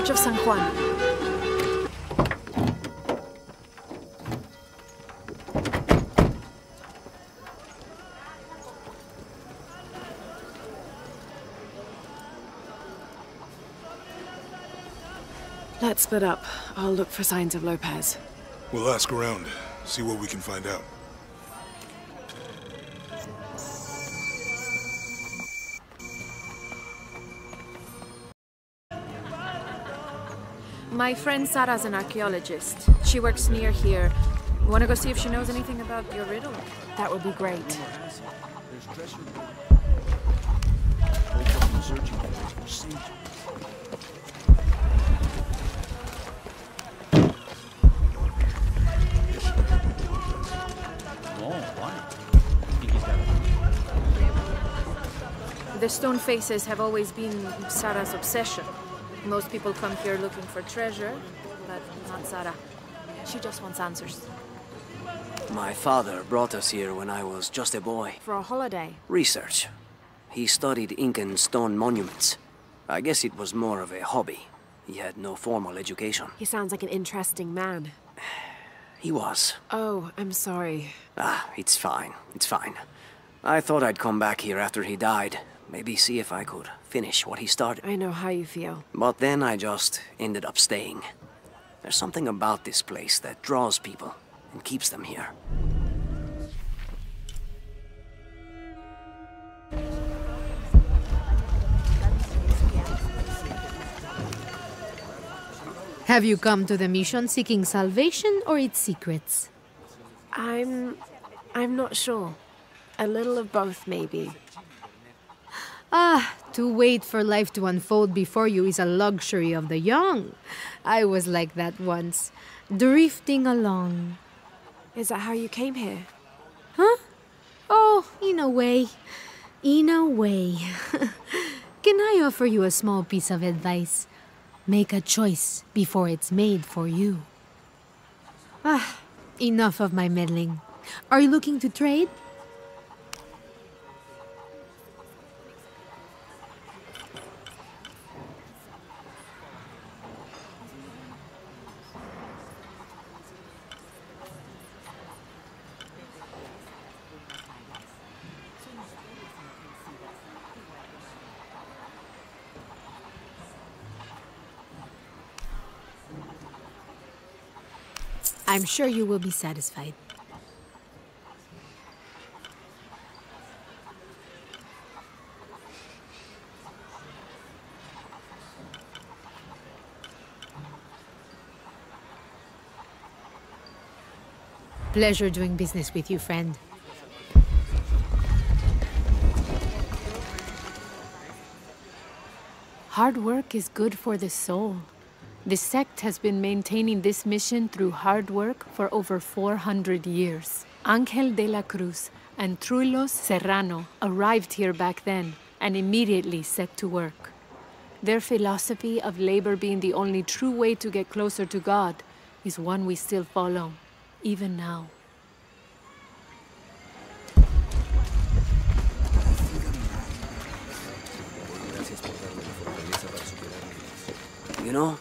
Church of San Juan. Let's split up. I'll look for signs of Lopez. We'll ask around, see what we can find out. My friend Sarah's an archaeologist. She works near here. Want to go see if she knows anything about your riddle? That would be great. The stone faces have always been Sarah's obsession. Most people come here looking for treasure, but not Sarah. She just wants answers. My father brought us here when I was just a boy. For a holiday? Research. He studied Incan stone monuments. I guess it was more of a hobby. He had no formal education. He sounds like an interesting man. He was. Oh, I'm sorry. It's fine. It's fine. I thought I'd come back here after he died. Maybe see if I could finish what he started. I know how you feel. But then I just ended up staying. There's something about this place that draws people and keeps them here. Have you come to the mission seeking salvation or its secrets? I'm not sure. A little of both, maybe. To wait for life to unfold before you is a luxury of the young. I was like that once, drifting along. Is that how you came here? Huh? Oh, in a way. In a way. Can I offer you a small piece of advice? Make a choice before it's made for you. Enough of my meddling. Are you looking to trade? I'm sure you will be satisfied. Pleasure doing business with you, friend. Hard work is good for the soul. The sect has been maintaining this mission through hard work for over 400 years. Angel de la Cruz and Truilos Serrano arrived here back then and immediately set to work. Their philosophy of labor being the only true way to get closer to God is one we still follow, even now. You know,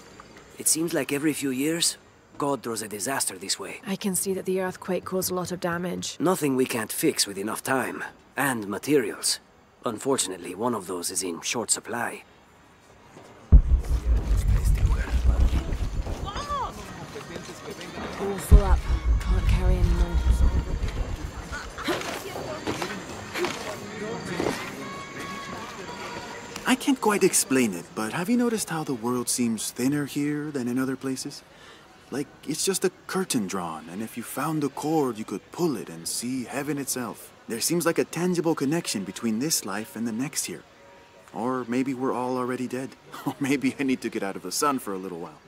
it seems like every few years, God throws a disaster this way. I can see that the earthquake caused a lot of damage. Nothing we can't fix with enough time. And materials. Unfortunately, one of those is in short supply. All full up. Can't carry any more. I can't quite explain it, but have you noticed how the world seems thinner here than in other places? Like, it's just a curtain drawn, and if you found a cord, you could pull it and see heaven itself. There seems like a tangible connection between this life and the next here. Or maybe we're all already dead. Or maybe I need to get out of the sun for a little while.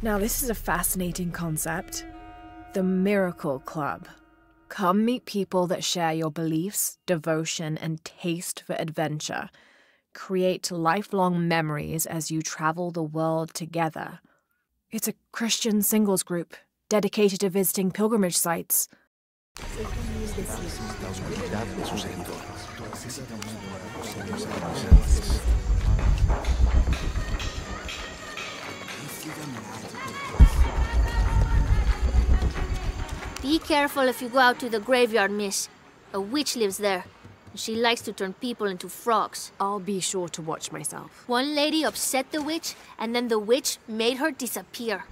Now, this is a fascinating concept. The Miracle Club. Come meet people that share your beliefs, devotion, and taste for adventure. create lifelong memories as you travel the world together. It's a Christian singles group dedicated to visiting pilgrimage sites. Be careful if you go out to the graveyard, miss. A witch lives there. She likes to turn people into frogs. I'll be sure to watch myself. One lady upset the witch, and then the witch made her disappear.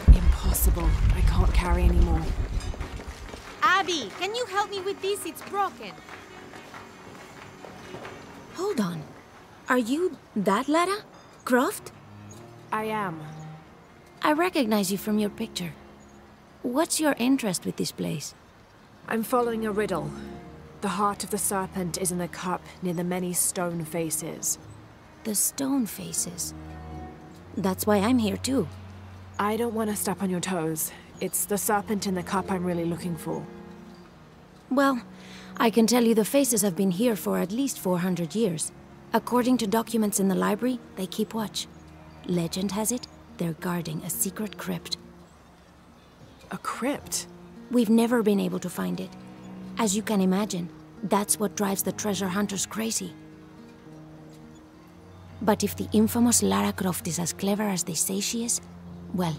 Impossible. I can't carry anymore. Abby, can you help me with this? It's broken. Hold on. Are you that Lara? Croft? I am. I recognize you from your picture. What's your interest with this place? I'm following a riddle. The heart of the serpent is in the cup near the many stone faces. The stone faces. That's why I'm here too. I don't want to step on your toes. It's the serpent in the cup I'm really looking for. Well, I can tell you the faces have been here for at least 400 years. According to documents in the library, they keep watch. Legend has it, they're guarding a secret crypt. A crypt? We've never been able to find it. As you can imagine, that's what drives the treasure hunters crazy. But if the infamous Lara Croft is as clever as they say she is, well,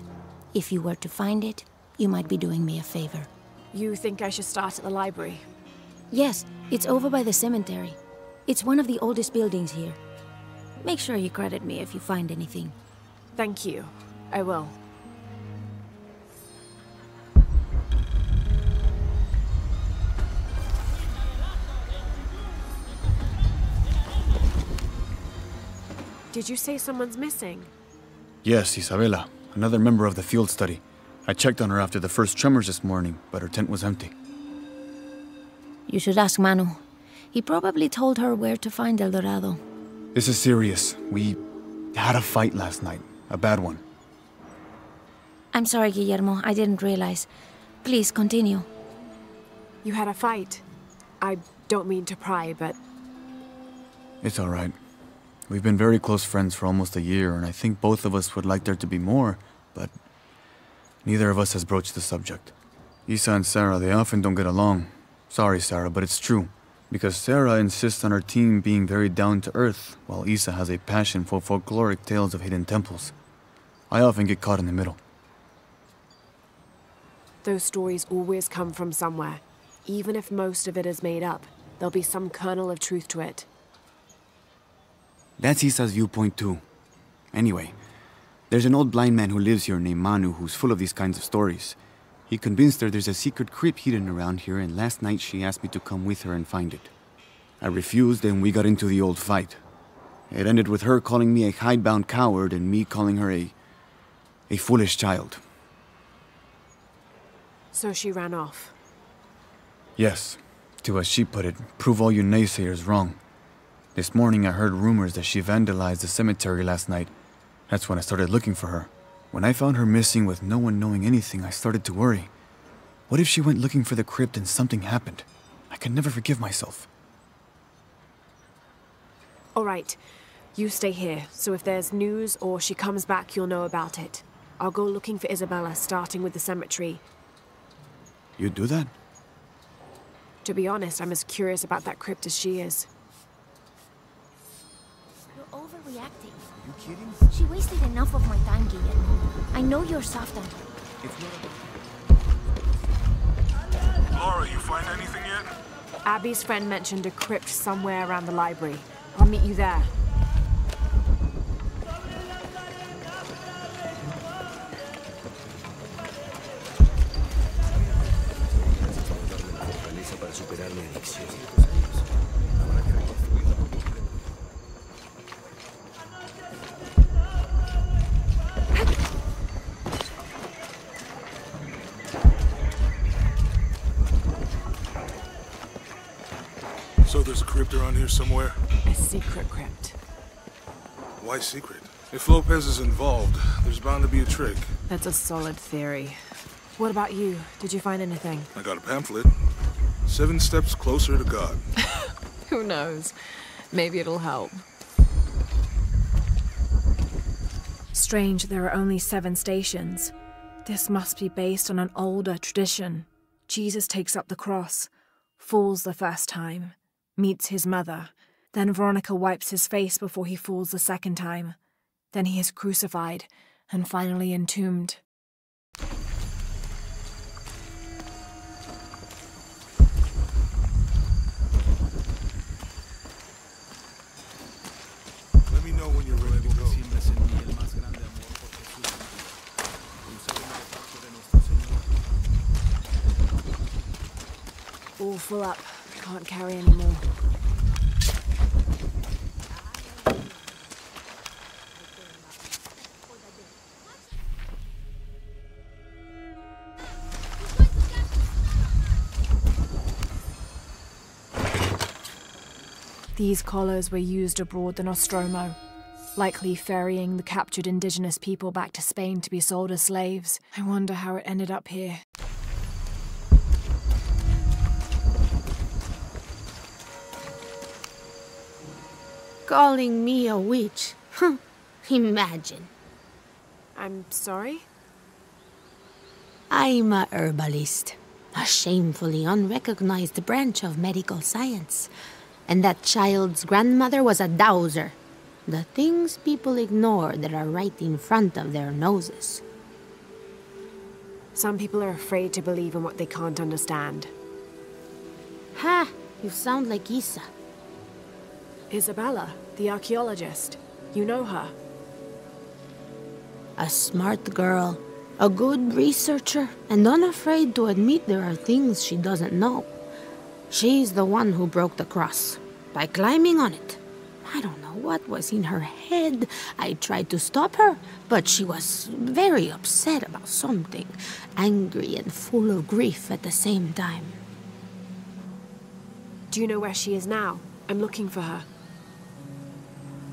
if you were to find it, you might be doing me a favor. You think I should start at the library? Yes, it's over by the cemetery. It's one of the oldest buildings here. Make sure you credit me if you find anything. Thank you. I will. Did you say someone's missing? Yes, Isabela, another member of the field study. I checked on her after the first tremors this morning, but her tent was empty. You should ask Manu. He probably told her where to find El Dorado. This is serious. We had a fight last night. A bad one. I'm sorry, Guillermo. I didn't realize. Please, continue. You had a fight. I don't mean to pry, but... It's all right. We've been very close friends for almost a year, and I think both of us would like there to be more, but neither of us has broached the subject. Isa and Sarah, they often don't get along. Sorry, Sarah, but it's true. Because Sarah insists on her team being very down-to-earth, while Isa has a passion for folkloric tales of hidden temples. I often get caught in the middle. Those stories always come from somewhere. Even if most of it is made up, there'll be some kernel of truth to it. That's Isa's viewpoint too. Anyway, there's an old blind man who lives here named Manu who's full of these kinds of stories. He convinced her there's a secret crypt hidden around here, and last night she asked me to come with her and find it. I refused, and we got into the old fight. It ended with her calling me a hidebound coward and me calling her a foolish child. So she ran off. Yes, to as she put it, prove all you naysayers wrong. This morning I heard rumors that she vandalized the cemetery last night. That's when I started looking for her. When I found her missing with no one knowing anything, I started to worry. What if she went looking for the crypt and something happened? I can never forgive myself. All right, you stay here, so if there's news or she comes back, you'll know about it. I'll go looking for Isabella, starting with the cemetery. You'd do that? To be honest, I'm as curious about that crypt as she is. You're overreacting. You kidding? She wasted enough of my time, Guillermo. I know you're soft on her. Laura, you find anything yet? Abby's friend mentioned a crypt somewhere around the library. I'll meet you there. So know there's a crypt around here somewhere? A secret crypt. Why secret? If Lopez is involved, there's bound to be a trick. That's a solid theory. What about you? Did you find anything? I got a pamphlet. 7 steps closer to God. Who knows? Maybe it'll help. Strange there are only 7 stations. This must be based on an older tradition. Jesus takes up the cross, falls the first time, meets his mother. Then Veronica wipes his face before he falls the second time. Then he is crucified and finally entombed. Let me know when you're ready to go. All full up. Can't carry any more. These collars were used abroad the Nostromo, likely ferrying the captured indigenous people back to Spain to be sold as slaves. I wonder how it ended up here. Calling me a witch? Imagine. I'm sorry? I'm a herbalist, a shamefully unrecognized branch of medical science. And that child's grandmother was a dowser. The things people ignore that are right in front of their noses. Some people are afraid to believe in what they can't understand. Ha! You sound like Isa. Isabella, the archaeologist. You know her. A smart girl, a good researcher, and unafraid to admit there are things she doesn't know. She's the one who broke the cross, by climbing on it. I don't know what was in her head. I tried to stop her, but she was very upset about something, angry and full of grief at the same time. Do you know where she is now? I'm looking for her.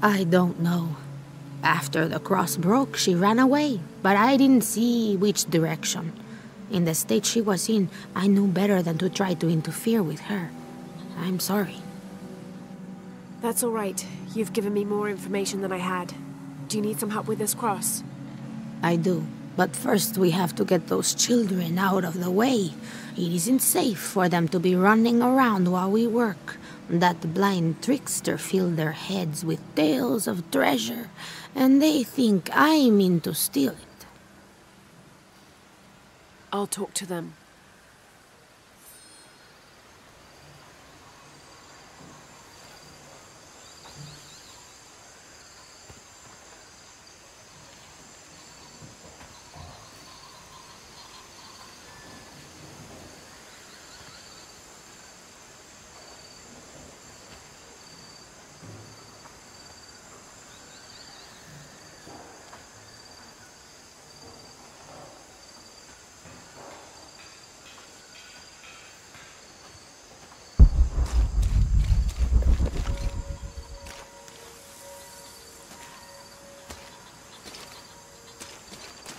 I don't know. After the cross broke, she ran away, but I didn't see which direction. In the state she was in, I knew better than to try to interfere with her. I'm sorry. That's all right. You've given me more information than I had. Do you need some help with this cross? I do. But first we have to get those children out of the way. It isn't safe for them to be running around while we work. That blind trickster filled their heads with tales of treasure, and they think I mean to steal it. I'll talk to them.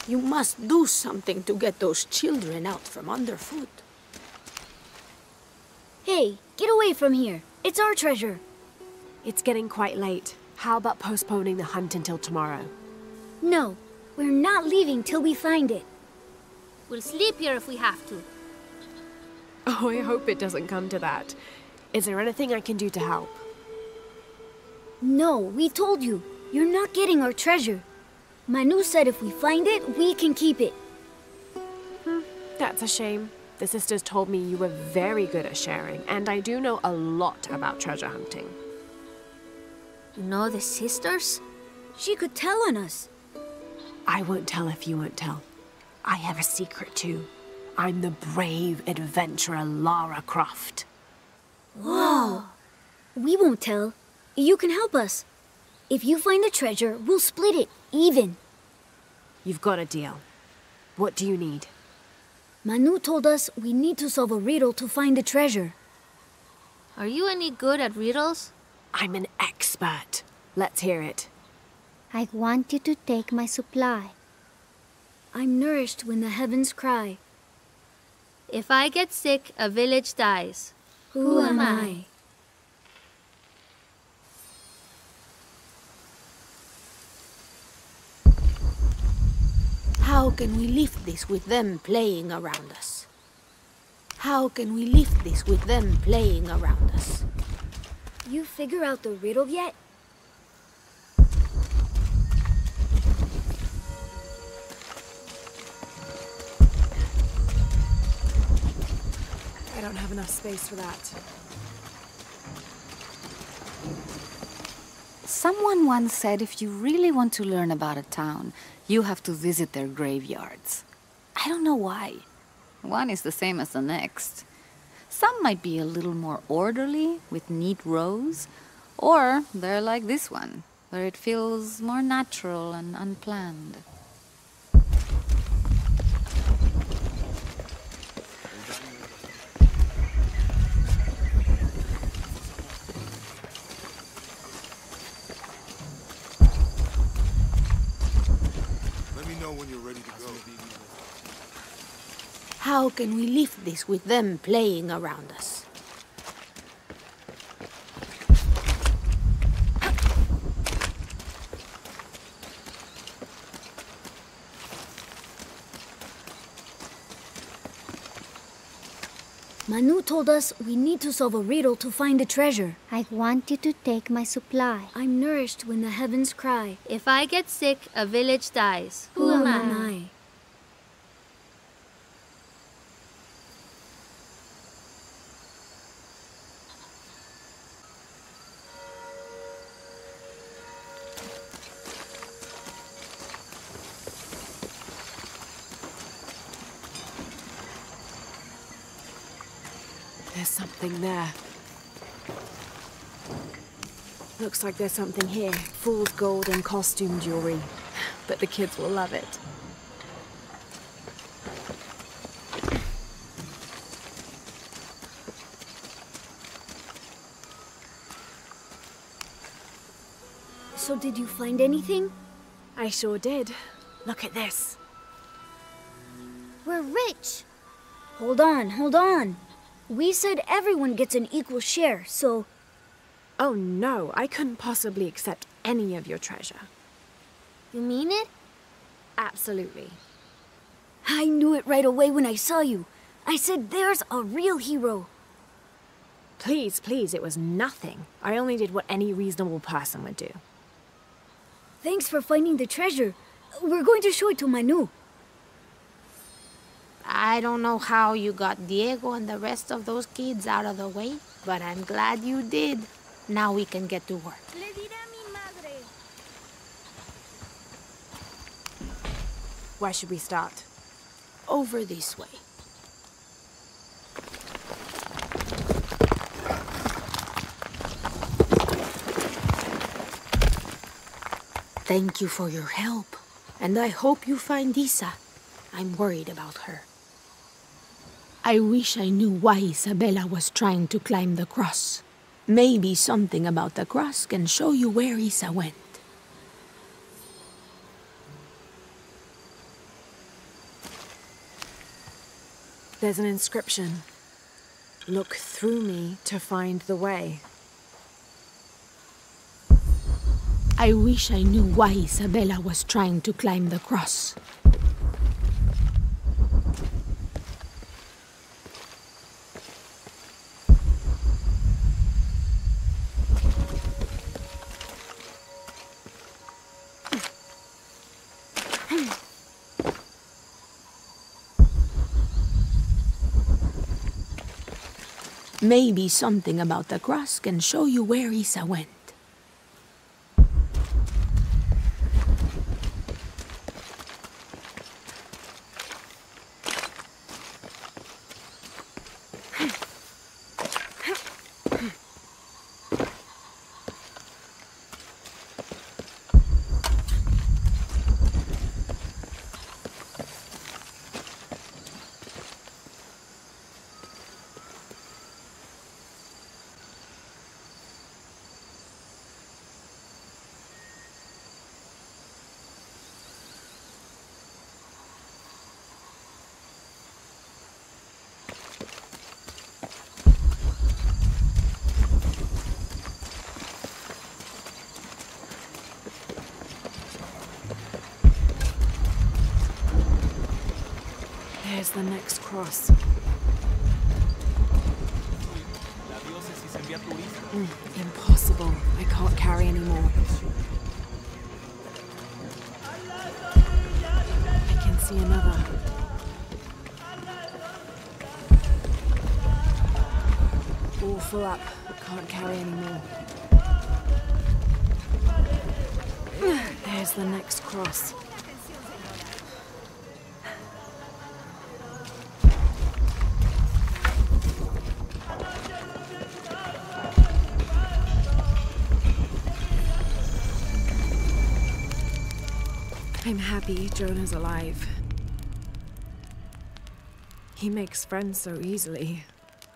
You must do something to get those children out from underfoot. Hey, get away from here. It's our treasure. It's getting quite late. How about postponing the hunt until tomorrow? No, we're not leaving till we find it. We'll sleep here if we have to. Oh, I hope it doesn't come to that. Is there anything I can do to help? No, we told you. You're not getting our treasure. Manu said if we find it, we can keep it. That's a shame. The sisters told me you were very good at sharing, and I do know a lot about treasure hunting. You know the sisters? She could tell on us. I won't tell if you won't tell. I have a secret too. I'm the brave adventurer Lara Croft. Whoa! We won't tell. You can help us. If you find the treasure, we'll split it, even. You've got a deal. What do you need? Manu told us we need to solve a riddle to find the treasure. Are you any good at riddles? I'm an expert. Let's hear it. I want you to take my supply. I'm nourished when the heavens cry. If I get sick, a village dies. Who am I? How can we lift this with them playing around us? How can we lift this with them playing around us? You figure out the riddle yet? I don't have enough space for that. Someone once said if you really want to learn about a town, you have to visit their graveyards. I don't know why. One is the same as the next. Some might be a little more orderly, with neat rows, or they're like this one, where it feels more natural and unplanned. Let me know when you're ready to go. How can we lift this with them playing around us? Manu told us we need to solve a riddle to find the treasure. I want you to take my supply. I'm nourished when the heavens cry. If I get sick, a village dies. Who am I? There's something there. Looks like there's something here. Fool's gold and costume jewelry. But the kids will love it. So did you find anything? I sure did. Look at this. We're rich. Hold on, hold on. We said everyone gets an equal share, so... Oh no, I couldn't possibly accept any of your treasure. You mean it? Absolutely. I knew it right away when I saw you. I said there's a real hero. Please, please, it was nothing. I only did what any reasonable person would do. Thanks for finding the treasure. We're going to show it to Manu. I don't know how you got Diego and the rest of those kids out of the way, but I'm glad you did. Now we can get to work. Where should we start? Over this way. Thank you for your help, and I hope you find Isa. I'm worried about her. I wish I knew why Isabella was trying to climb the cross. Maybe something about the cross can show you where Isa went. There's an inscription. Look through me to find the way. I wish I knew why Isabella was trying to climb the cross. Maybe something about the cross can show you where Isa went. There's the next cross. Impossible. I can't carry anymore. I can see another. All full up. Can't carry anymore. There's the next cross. I'm happy Jonah's alive. He makes friends so easily.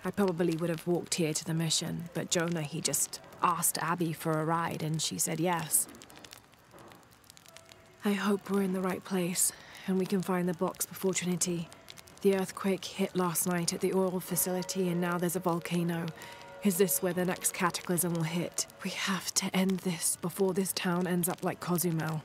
I probably would have walked here to the mission, but Jonah, he just asked Abby for a ride and she said yes. I hope we're in the right place and we can find the box before Trinity. The earthquake hit last night at the oil facility and now there's a volcano. Is this where the next cataclysm will hit? We have to end this before this town ends up like Cozumel.